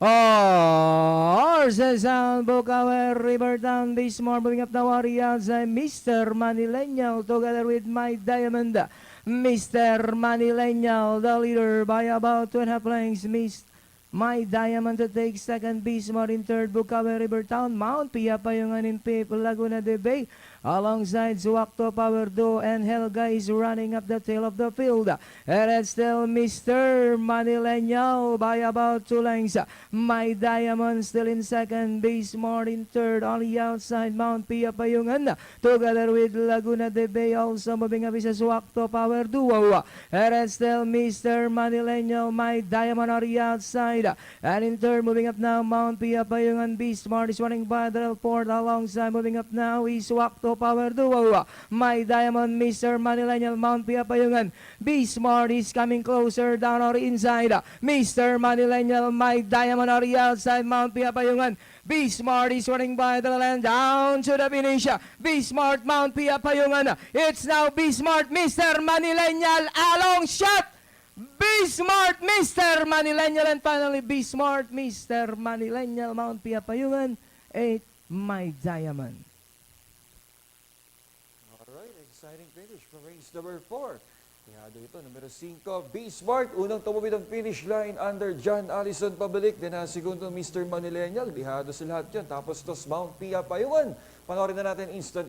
Horses on Bukawe River down this morning, moving up the warriors, Mr. Manileño together with My Diamond. Mr. Manileño, the leader by about 2.5 lengths. My Diamond to take second, Bismarck in third, Bukawe River Town, Mount Pia Payungan in fifth, Laguna de Bay, alongside Zuakto Power Duo and Helga is running up the tail of the field. And it's still Mr. Manileño by about 2 lengths. My Diamond still in second, Bismarck in third, only outside Mount Pia Payungan, together with Laguna de Bay also moving up is Zuakto Power Duo. And it's still Mr. Manileño, My Diamond on the outside. And in third, moving up now, Mount Pia Payungan. Bismarck is running by the port alongside. Moving up now is Wakto Power Duo. My Diamond, Mr. Manileño, Mount Pia Payungan. Bismarck is coming closer down or inside. Mr. Manileño, My Diamond on the outside, Mount Pia Payungan. Bismarck is running by the land down to the finish. Bismarck, Mount Pia Payungan. It's now Bismarck, Mr. Manileño, a long shot. Bismarck, Mr. Manileño, and finally Bismarck, Mr. Manileño, Mount Pia Payungan, 8, My Diamond. Alright, exciting finish from race number 4. Kaya ito, numero 5, Bismarck, unang tumawid ang finish line under John Allison pabalik. Then segundo, Mr. Manileño, lihado sa lahat yan. Tapos tos Mount Pia Payungan. Panoorin na natin instant.